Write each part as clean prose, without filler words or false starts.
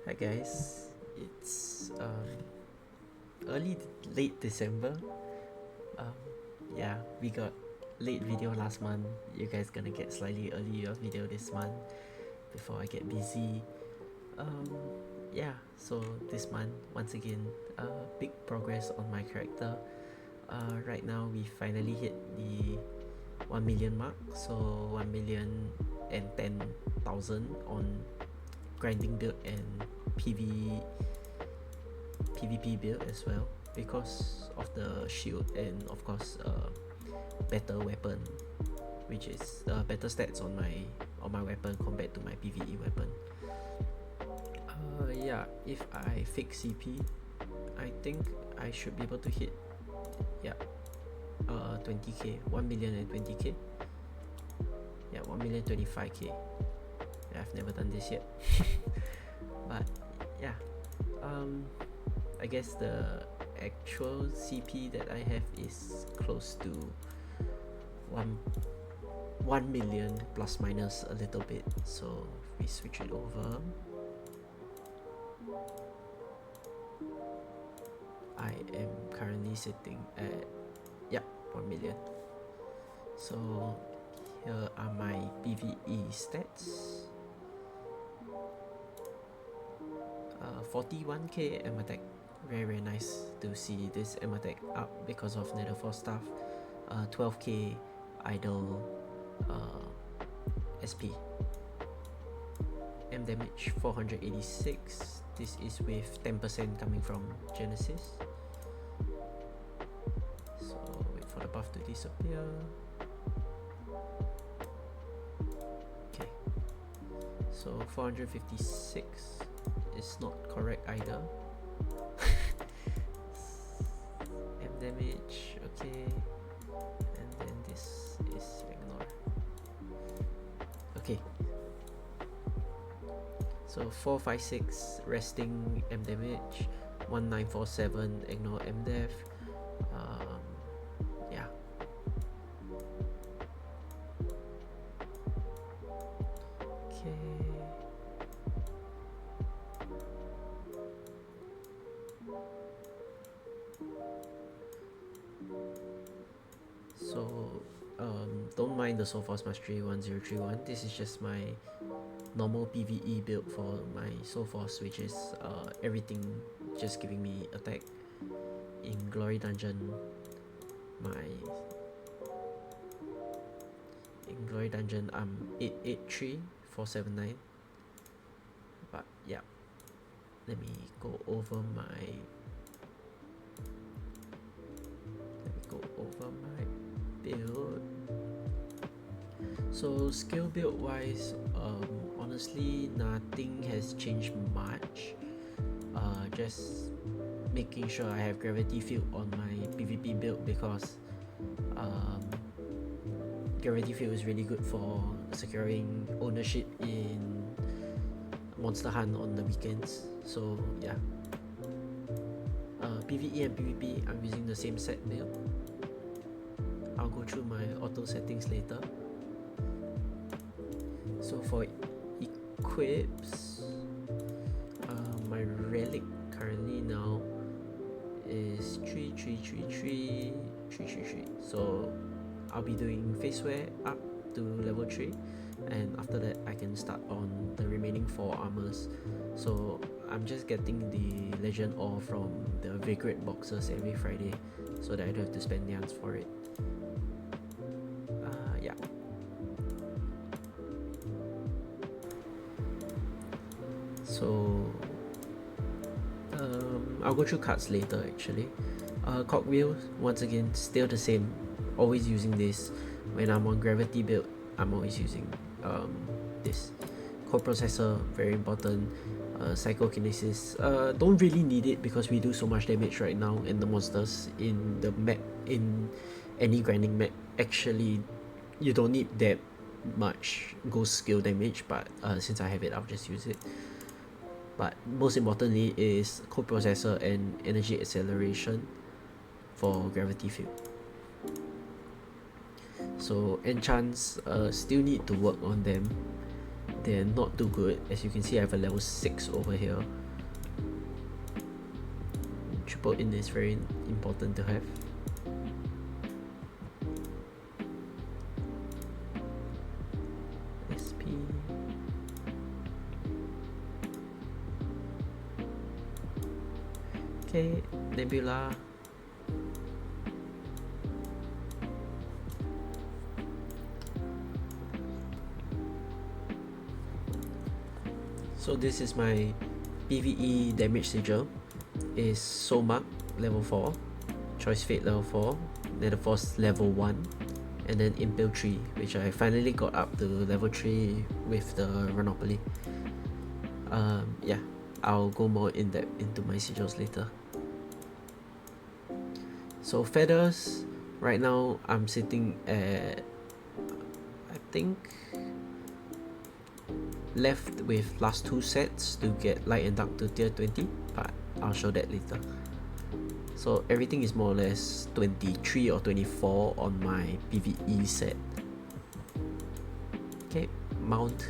Hi guys, it's late December. Um, yeah, we got late video last month. You guys gonna get slightly earlier video this month before I get busy. Um, yeah, so this month once again, big progress on my character. Right now we finally hit the 1 million mark, so 1,010,000 on grinding build and PvP build as well because of the shield and of course better weapon, which is better stats on my weapon compared to my PvE weapon. Yeah, if I fix CP, I think I should be able to hit 20k, 1,020,000. Yeah, 1,025,000. I've never done this yet. But yeah, I guess the actual CP that I have is close to 1 million plus minus a little bit. So if we switch it over, I am currently sitting at 1 million. So here are my PvE stats. 41k M attack. Very nice to see this M attack up because of Nether Force stuff. 12k idle SP. M damage 486. This is with 10% coming from Genesis. So wait for the buff to disappear. Okay. So 456 is not correct either. M damage, okay. And then this is ignore. Okay. So 456 resting M damage, 1947 ignore M def. Yeah. Okay. So don't mind the Soul Force Mastery 1031. This is just my normal PvE build for my Soul Force, which is everything just giving me attack. In Glory Dungeon, I'm 883 479. But yeah, let me go over my build. So skill build wise, honestly nothing has changed much. Just making sure I have gravity field on my PvP build because gravity field is really good for securing ownership in Monster Hunt on the weekends. So yeah, PvE and PvP I'm using the same set build. I'll go through my auto settings later. So for equips, my relic currently now is 3. So I'll be doing face wear up to level 3, and after that I can start on the remaining 4 armors. So I'm just getting the legend ore from the Vagrant boxes every Friday so that I don't have to spend yarns for it. Yeah. So I'll go through cards later actually. Cogwheel, once again, still the same. Always using this. When I'm on gravity build, I'm always using this. Coprocessor, very important. Psychokinesis, don't really need it because we do so much damage right now, and the monsters in the map, in any grinding map, actually you don't need that much ghost skill damage, but since I have it, I'll just use it. But most importantly is coprocessor and energy acceleration for gravity field. So enchants, still need to work on them. they're not too good. As you can see, I have a level 6 over here. Triple in is very important to have. SP. Okay, Nebula. So this is my PvE damage sigil. Is Soul Mark level 4, Choice Fate level 4, Nether Force level 1, and then Impale 3, which I finally got up to level 3 with the Renopoly. Yeah, I'll go more in depth into my sigils later. So feathers, right now I'm sitting at, I think, left with last 2 sets to get light and dark to tier 20, but I'll show that later. So everything is more or less 23 or 24 on my PvE set. Okay, mount.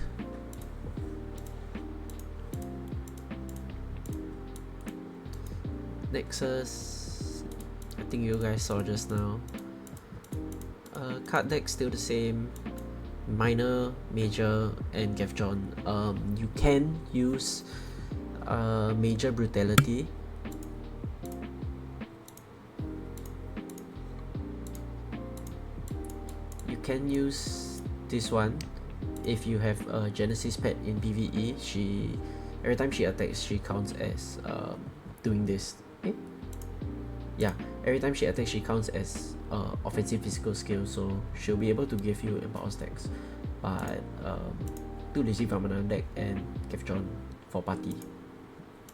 Nexus, I think you guys saw just now. Card deck still the same. Minor, Major, and Gevjon. You can use Major Brutality. You can use this one if you have a Genesis pet in PvE. Every time she attacks, she counts as doing this. Okay? Yeah, every time she attacks, she counts as offensive physical skill, so she'll be able to give you empower stacks. But too lazy from another deck and Gevjon for party.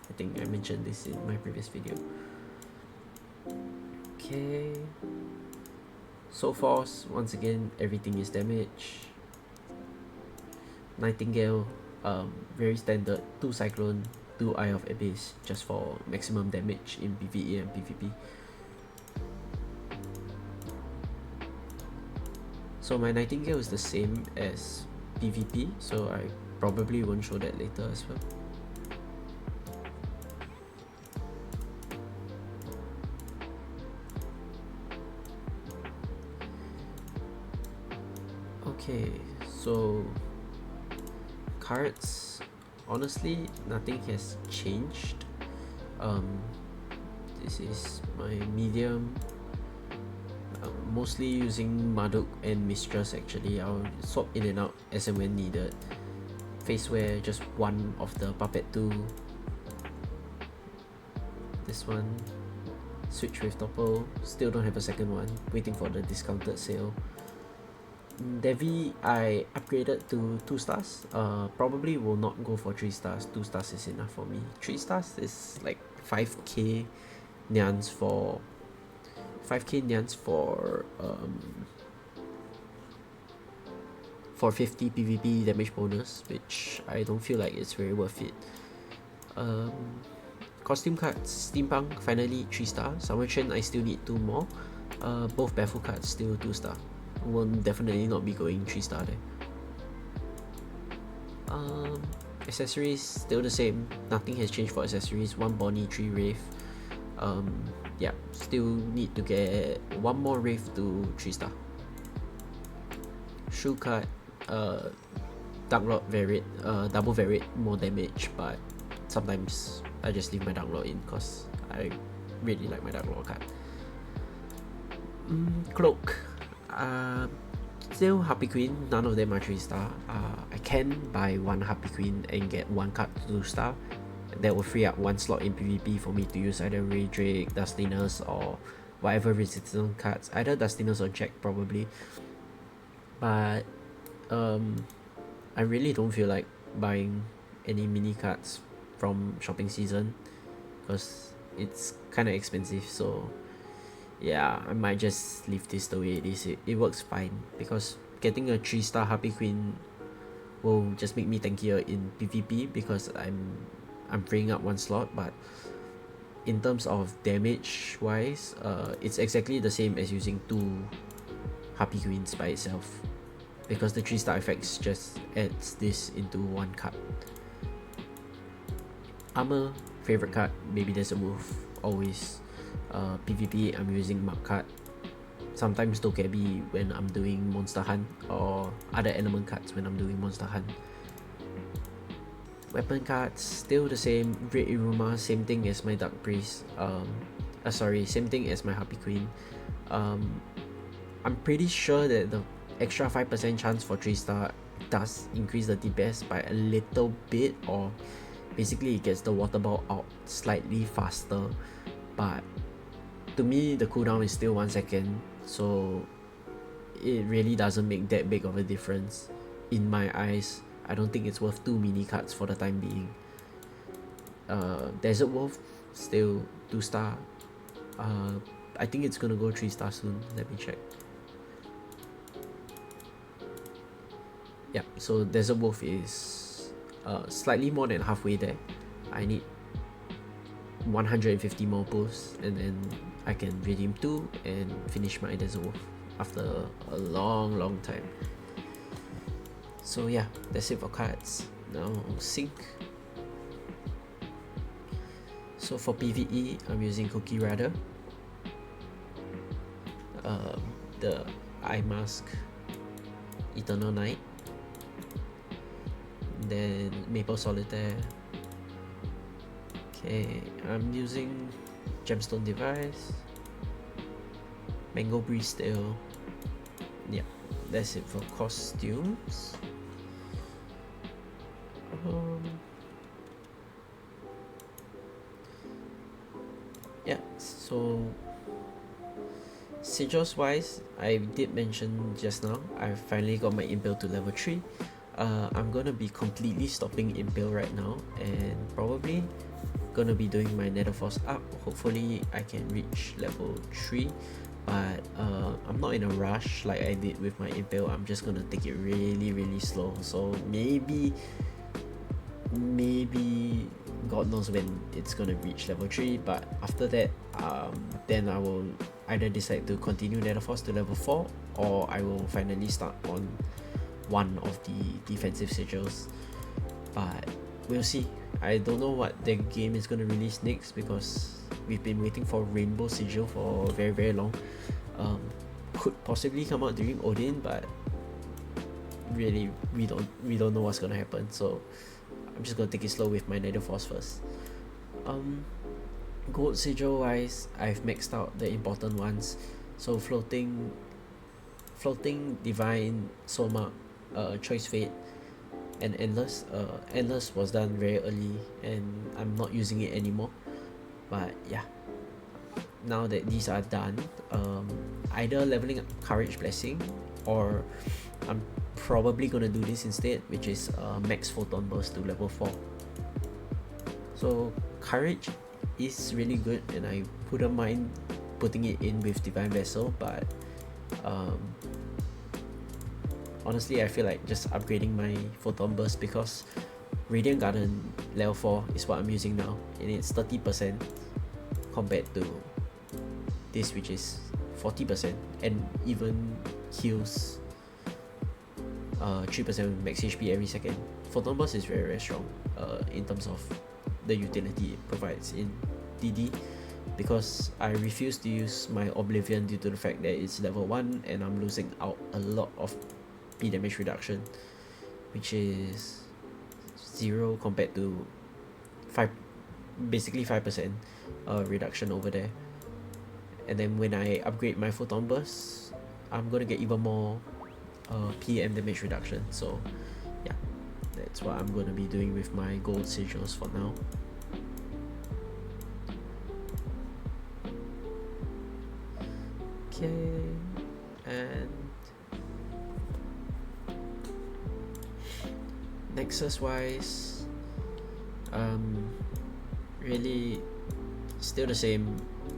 I think I mentioned this in my previous video. Okay. Soul Force, once again, everything is damage. Nightingale, very standard, 2 Cyclone, 2 Eye of Abyss, just for maximum damage in PvE and PvP. So my Nightingale is the same as PvP, so I probably won't show that later as well. Okay, so cards, honestly nothing has changed. This is my medium, mostly using Marduk and Mistress. Actually, I'll swap in and out as and when needed. Face wear, just one of the Puppet 2. This one, switch with Topple, still don't have a second one, waiting for the discounted sale. Devi, I upgraded to 2 stars. Probably will not go for 3 stars. 2 stars is enough for me. 3 stars is like 5k nyans for 50 PvP damage bonus, which I don't feel like it's very worth it. Costume cards, Steampunk finally 3 star. Summer Trend I still need 2 more. Both Barefoot cards still 2 star. Will definitely not be going 3 star there. Accessories still the same. Nothing has changed for accessories. 1 Bonnie, 3 Wraith. Yeah, still need to get 1 more Wraith to 3 star. Shoe card, Dark Lord Variate, double Variate, more damage, but sometimes I just leave my Dark Lord in because I really like my Dark Lord card. Cloak, still Harpy Queen, none of them are 3 star. I can buy 1 Harpy Queen and get 1 card to 2 star. That will free up 1 slot in PvP for me to use either Ray Drake, Dustiness, or whatever resistance cards, either Dustiness or Jack probably. But I really don't feel like buying any mini cards from shopping season because it's kind of expensive. So yeah, I might just leave this the way it is. It works fine because getting a 3 star Harpy Queen will just make me tankier in PvP because I'm freeing up 1 slot, but in terms of damage wise, it's exactly the same as using 2 Harpy Queens by itself. because the 3-star effects just adds this into one card. Armor, favorite card, maybe there's a wolf, always. PvP, I'm using mark card. Sometimes Pebby when I'm doing monster hunt, or other element cards when I'm doing monster hunt. Weapon cards, still the same. Great Iruma, same thing as my Dark Priest. Same thing as my Harpy Queen. I'm pretty sure that the extra 5% chance for 3-star does increase the DPS by a little bit, or basically it gets the water ball out slightly faster, but to me the cooldown is still 1 second, so it really doesn't make that big of a difference in my eyes. I don't think it's worth 2 mini cards for the time being. Desert Wolf, still 2-star. I think it's gonna go 3-star soon. Let me check. Yeah, so Desert Wolf is slightly more than halfway there. I need 150 more pulls, and then I can redeem 2 and finish my Desert Wolf after a long time. So yeah, that's it for cards. Now sync. So for PvE, I'm using Cookie Radar, the Eye Mask, Eternal Night, then Maple Solitaire. Okay, I'm using Gemstone Device, Mango Breeze still. Yeah, that's it for costumes. Yeah, so sigils wise, I did mention just now, I finally got my Impale to level 3. I'm gonna be completely stopping Impale right now, and probably gonna be doing my Nether Force up. Hopefully I can reach level 3, but I'm not in a rush like I did with my Impale. I'm just gonna take it really slow, so maybe God knows when it's gonna reach level 3, but after that then I will either decide to continue Nether Force to level 4, or I will finally start on one of the defensive sigils, but we'll see. I don't know what the game is gonna release next, because we've been waiting for Rainbow Sigil for very long. Could possibly come out during Odin, but really we don't know what's gonna happen, so I'm just gonna take it slow with my Nether Force first. Gold sigil wise, I've maxed out the important ones. So floating Divine, Soma, Choice Fate, and Endless. Endless was done very early, and I'm not using it anymore. But yeah, now that these are done, either leveling up Courage Blessing, or I'm probably gonna do this instead, which is max Photon Burst to level 4. So Courage is really good, and I wouldn't mind putting it in with Divine Vessel, but honestly I feel like just upgrading my Photon Burst, because Radiant Garden level 4 is what I'm using now, and it's 30% compared to this, which is 40%, and even heals 3% max HP every second. Photon Burst is very strong in terms of the utility it provides in DD, because I refuse to use my Oblivion due to the fact that it's level 1 and I'm losing out a lot of P damage reduction, which is 0 compared to 5, basically 5% reduction over there. And then when I upgrade my Photon Burst, I'm gonna get even more PM damage reduction. So yeah, that's what I'm gonna be doing with my gold sigils for now. Okay, and Nexus wise, really still the same.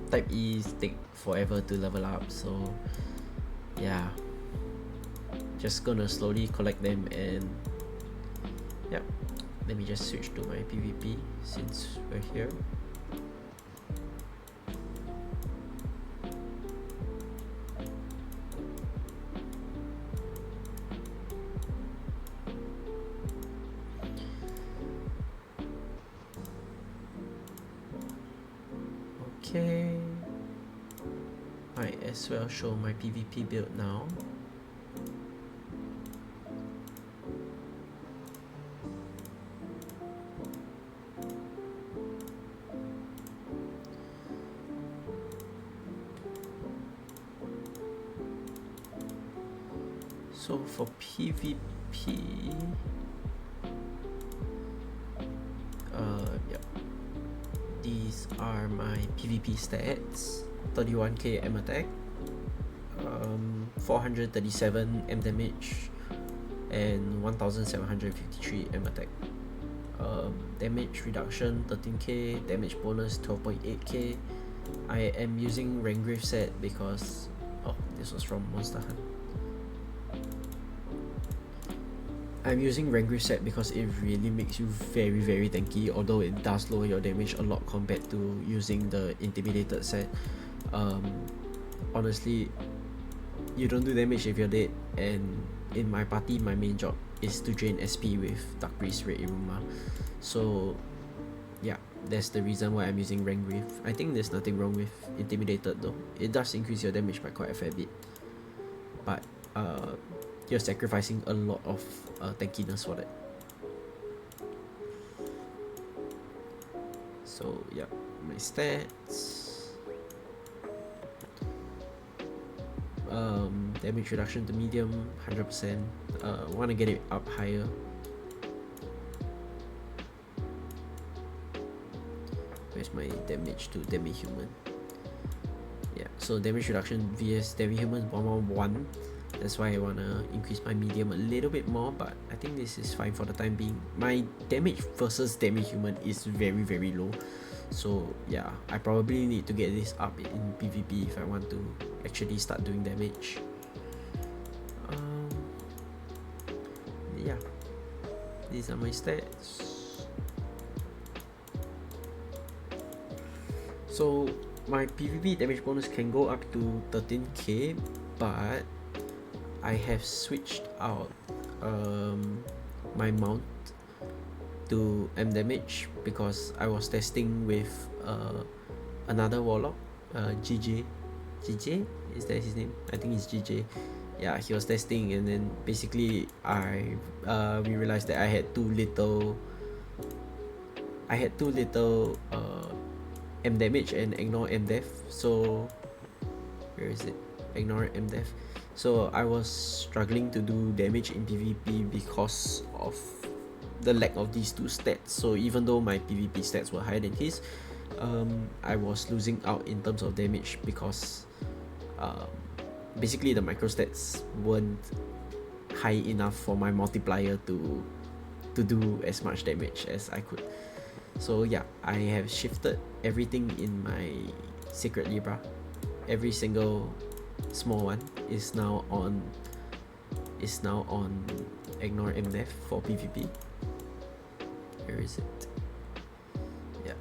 Type E take forever to level up, so yeah, just gonna slowly collect them. And yeah, let me just switch to my PvP since we're here. as well show my PvP build now. So for PvP, yeah, these are my PvP stats: 31k M attack, 437 M damage, and 1753 M attack. Damage reduction 13k, damage bonus 12.8k. I am using Rangrave set because this was from Monster Hunt. I'm using Rangrave set because it really makes you very tanky, although it does lower your damage a lot compared to using the Intimidated set. Honestly, you don't do damage if you're dead, and in my party my main job is to drain SP with Dark Priest Red Iruma. So yeah, that's the reason why I'm using Rangrave. I think there's nothing wrong with Intimidated though. It does increase your damage by quite a fair bit, but you're sacrificing a lot of tankiness for that. So yeah, my stats. Damage reduction to medium, 100%. Want to get it up higher. Where's my damage to demi-human? Yeah, so damage reduction vs demi-human 111. That's why I wanna increase my medium a little bit more, but I think this is fine for the time being. My damage versus demi-human is very low, so yeah, I probably need to get this up in PvP if I want to actually start doing damage. Yeah, these are my stats. So my PvP damage bonus can go up to 13k, but I have switched out my mount to M damage because I was testing with another Warlock, GJ. GJ? Is that his name? I think it's GJ. Yeah, he was testing, and then basically we realized that I had too little M damage and ignore M def. So where is it? Ignore M def. So I was struggling to do damage in PvP because of the lack of these two stats. So even though my PvP stats were higher than his, I was losing out in terms of damage because basically the micro stats weren't high enough for my multiplier to do as much damage as I could. So yeah, I have shifted everything in my Secret Libra. Every single small one is now on ignore MDef for PvP. Where is it? Yeah,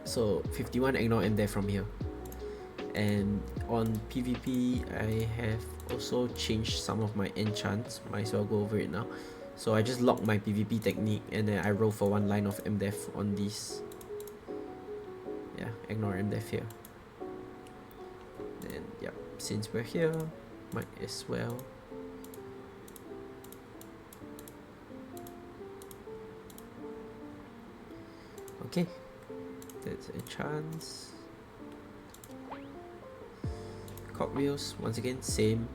so 51 ignore MDef from here. And on PvP I have also changed some of my enchants. Might as well go over it now. So I just lock my PvP technique and then I roll for one line of MDef on these. Yeah, ignore MDef here. And yeah, since we're here, might as well okay, that's a chance. Cogwheels, once again, same.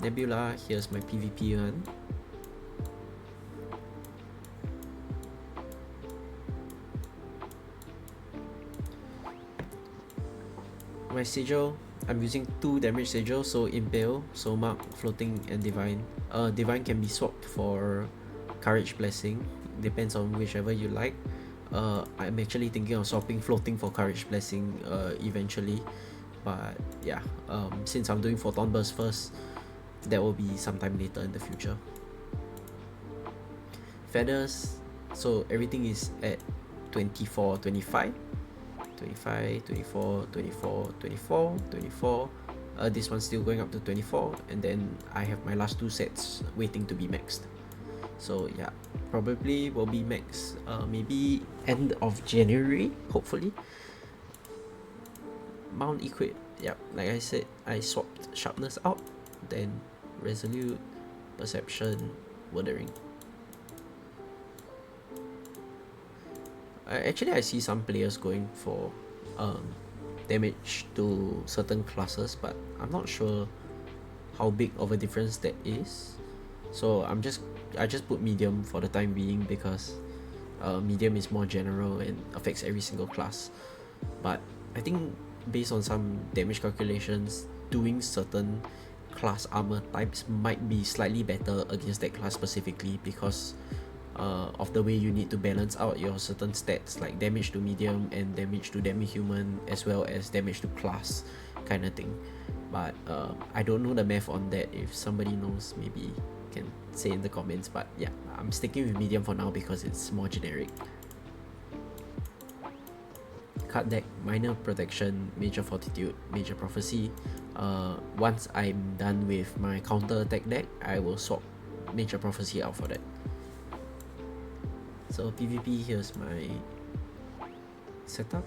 Nebula, here's my PvP one. My sigil, I'm using 2 damage sigils, so Impale, Soul Mark, Floating, and Divine. Divine can be swapped for Courage Blessing, depends on whichever you like. I'm actually thinking of swapping Floating for Courage Blessing eventually, but yeah, since I'm doing Photon Burst first, that will be sometime later in the future. Feathers, so everything is at 24, 25. 25, 24, 24, 24, 24. This one's still going up to 24, and then I have my last 2 sets waiting to be maxed. So yeah, probably will be maxed maybe end of January, hopefully. Mount equip, yep, like I said, I swapped sharpness out, then resolute, perception, withering. Actually, I see some players going for damage to certain classes, but I'm not sure how big of a difference that is. So I just put medium for the time being, because medium is more general and affects every single class. But I think based on some damage calculations, doing certain class armor types might be slightly better against that class specifically, because of the way you need to balance out your certain stats, like damage to medium and damage to demi-human, as well as damage to class kind of thing. But I don't know the math on that. If somebody knows, maybe can say in the comments. But yeah, I'm sticking with medium for now because it's more generic. Card deck: minor protection, major fortitude, major prophecy. Once I'm done with my counter attack deck, I will swap major prophecy out for that. So PvP, here's my setup.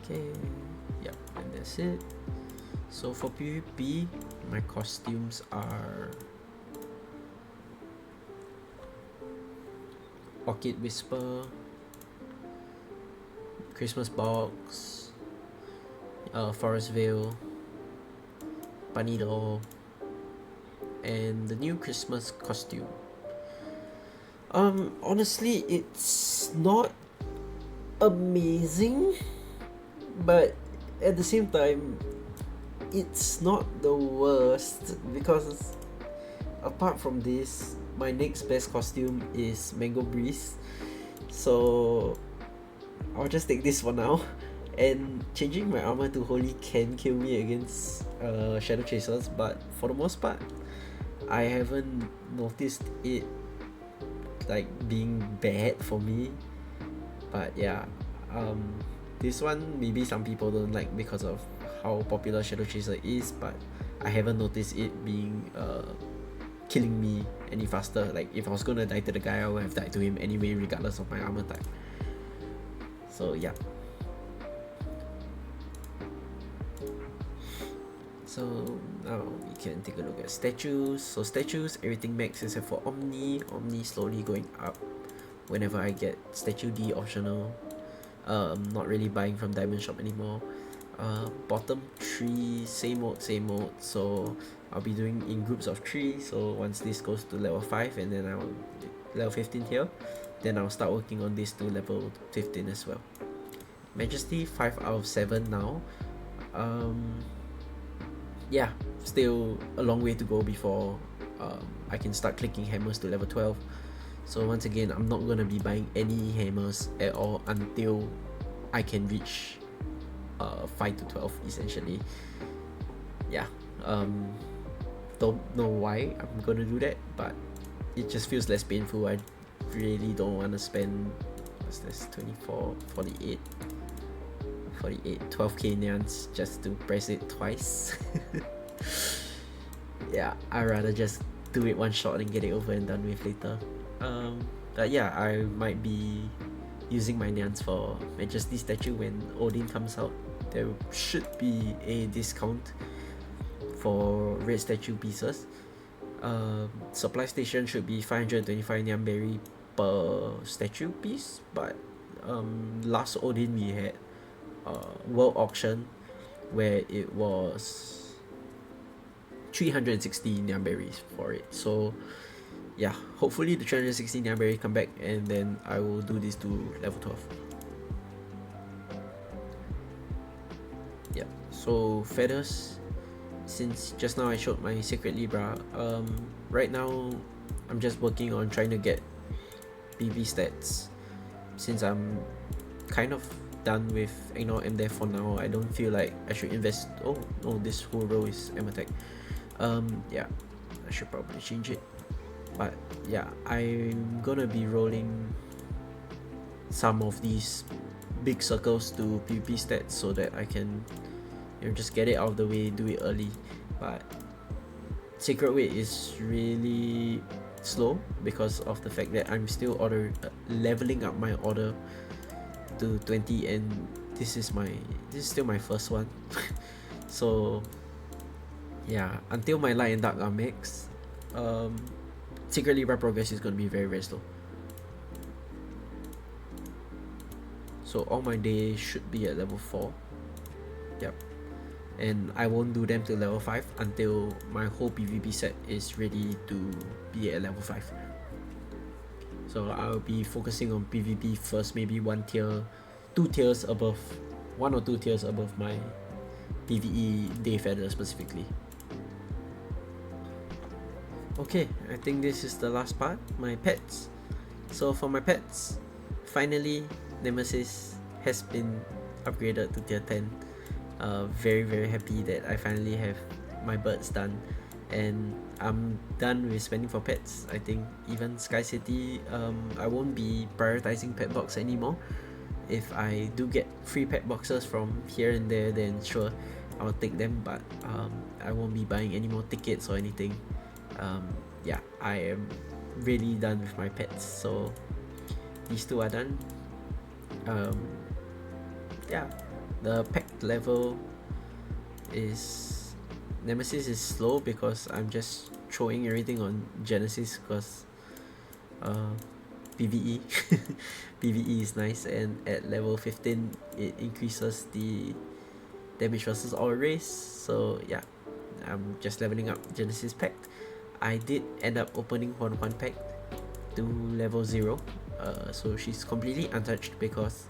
Okay, yep, and that's it. So for PvP, my costumes are Orchid Whisper, Christmas Box, Forest Veil, Bunny Doll, and the new Christmas costume. Honestly, it's not amazing, but at the same time, it's not the worst, because apart from this, my next best costume is Mango Breeze, so I'll just take this for now. And changing my armor to Holy can kill me against Shadow Chasers, but for the most part, I haven't noticed it like being bad for me. But yeah, this one maybe some people don't like because of how popular Shadow Chaser is, but I haven't noticed it being killing me any faster. Like if I was gonna die to the guy, I would have died to him anyway, regardless of my armor type. So yeah. So now we can take a look at statues. So statues, everything max except for Omni. Omni slowly going up whenever I get statue D optional. Not really buying from Diamond Shop anymore. Bottom 3, same mode. So I'll be doing in groups of 3. So once this goes to level 5 and then I'll level 15 here, then I'll start working on this to level 15 as well. Majesty 5 out of 7 now. Yeah, still a long way to go before I can start clicking hammers to level 12. So once again, I'm not gonna be buying any hammers at all until I can reach 5 to 12 essentially. Yeah, don't know why I'm gonna do that, but it just feels less painful. I really don't want to spend, what's this, 24, 48, 12k nyans just to press it twice. Yeah, I'd rather just do it one shot and get it over and done with later. But yeah, I might be using my nyans for Majesty statue when Odin comes out. There should be a discount for red statue pieces. Supply station should be 525 nyamberry per statue piece, but last Odin we had world auction where it was 360 nyamberries for it. So yeah, hopefully the 360 nyamberry come back and then I will do this to level 12. Yeah, so feathers, since just now I showed my Sacred Libra, right now I'm just working on trying to get PB stats. Since I'm kind of done with Ignore M there for now, I don't feel like I should invest. Oh no, this whole row is M attack. Yeah, I should probably change it. But yeah, I'm gonna be rolling some of these big circles to PvP stats so that I can, you know, just get it out of the way, do it early. But Sacred Weight is really slow because of the fact that I'm still leveling up my order to 20, and this is still my first one. So yeah, until my light and dark are mixed, secretly rap progress is gonna be very, very slow. So all my days should be at level 4. Yep. And I won't do them till level 5 until my whole PvP set is ready to be at level 5. So I'll be focusing on PvP first, maybe 1 or 2 tiers above my PvE day feather specifically. Okay, I think this is the last part, my pets. So for my pets, finally Nemesis has been upgraded to tier 10. Very, very happy that I finally have my birds done, and I'm done with spending for pets. I think even Sky City, I won't be prioritizing pet box anymore. If I do get free pet boxes from here and there, then sure, I'll take them, but I won't be buying any more tickets or anything. Yeah, I am really done with my pets, so these two are done. Yeah, the packed level is Nemesis is slow because I'm just throwing everything on Genesis because PvE PvE is nice, and at level 15 it increases the damage versus all race. So yeah, I'm just leveling up Genesis packed. I did end up opening one pack to level 0, so she's completely untouched because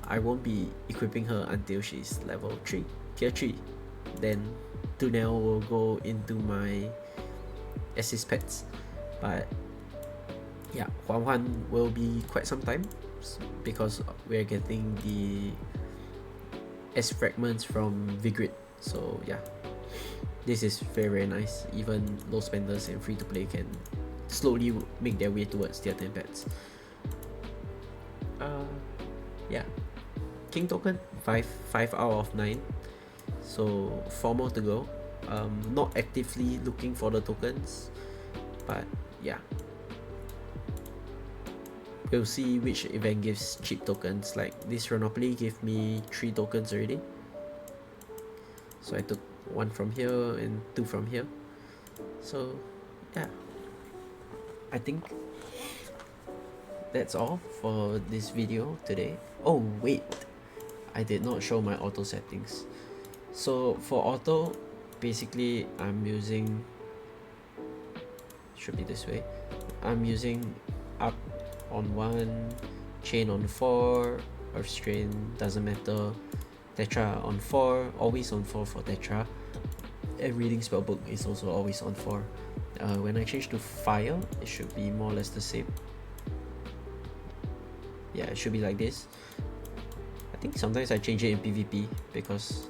I won't be equipping her until she's level 3, tier 3. Then Tunel will go into my assist pets. But yeah, Huan will be quite some time because we're getting the S fragments from Vigrid. So yeah, this is very, very nice. Even low spenders and free to play can slowly make their way towards tier 10 pets. Yeah, King token 5 out of 9, so 4 more to go. Not actively looking for the tokens, but yeah, we'll see which event gives cheap tokens. Like this Renopoly gave me 3 tokens already, so I took 1 from here and 2 from here. So yeah, I think that's all for this video today. Oh wait, I did not show my auto settings. So for auto, basically I'm using, should be this way, I'm using up on 1, chain on 4, earth strain doesn't matter, tetra on 4, always on 4 for tetra, and reading spellbook is also always on 4. When I change to fire, it should be more or less the same. Yeah, it should be like this. I think sometimes I change it in PvP because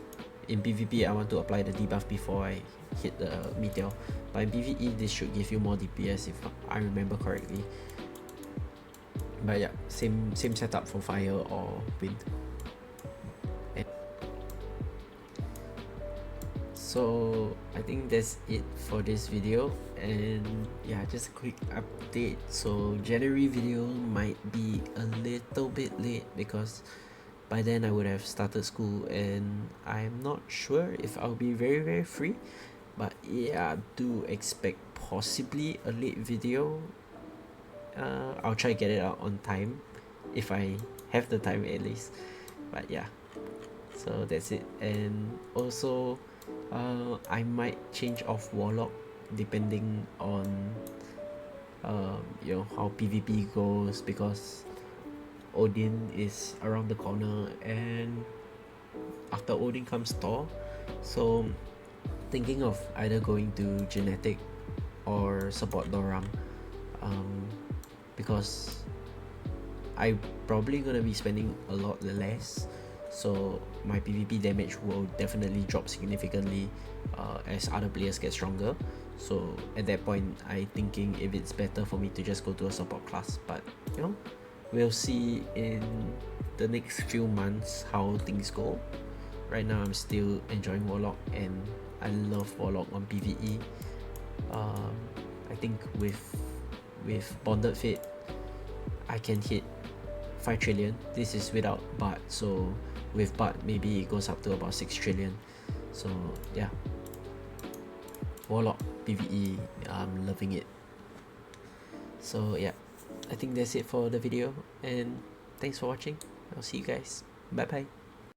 in PvP I want to apply the debuff before I hit the meteor, but in PvE this should give you more DPS if I remember correctly. But yeah, same setup for fire or wind. So I think that's it for this video, and yeah, just a quick update. So January video might be a little bit late because by then I would have started school, and I'm not sure if I'll be very, very free. But yeah, do expect possibly a late video. I'll try to get it out on time if I have the time at least. But yeah, so that's it. And also I might change off Warlock depending on you know, how PvP goes, because Odin is around the corner, and after Odin comes Thor. So thinking of either going to genetic or support Doram, because I'm probably gonna be spending a lot less, so my PvP damage will definitely drop significantly as other players get stronger. So at that point, I'm thinking if it's better for me to just go to a support class. But you know, we'll see in the next few months how things go. Right now I'm still enjoying Warlock, and I love Warlock on PvE. I think with bonded fate I can hit 5 trillion. This is without Bart, so with Bart maybe it goes up to about 6 trillion. So yeah, Warlock PvE, I'm loving it. So yeah, I think that's it for the video, and thanks for watching. I'll see you guys. Bye bye.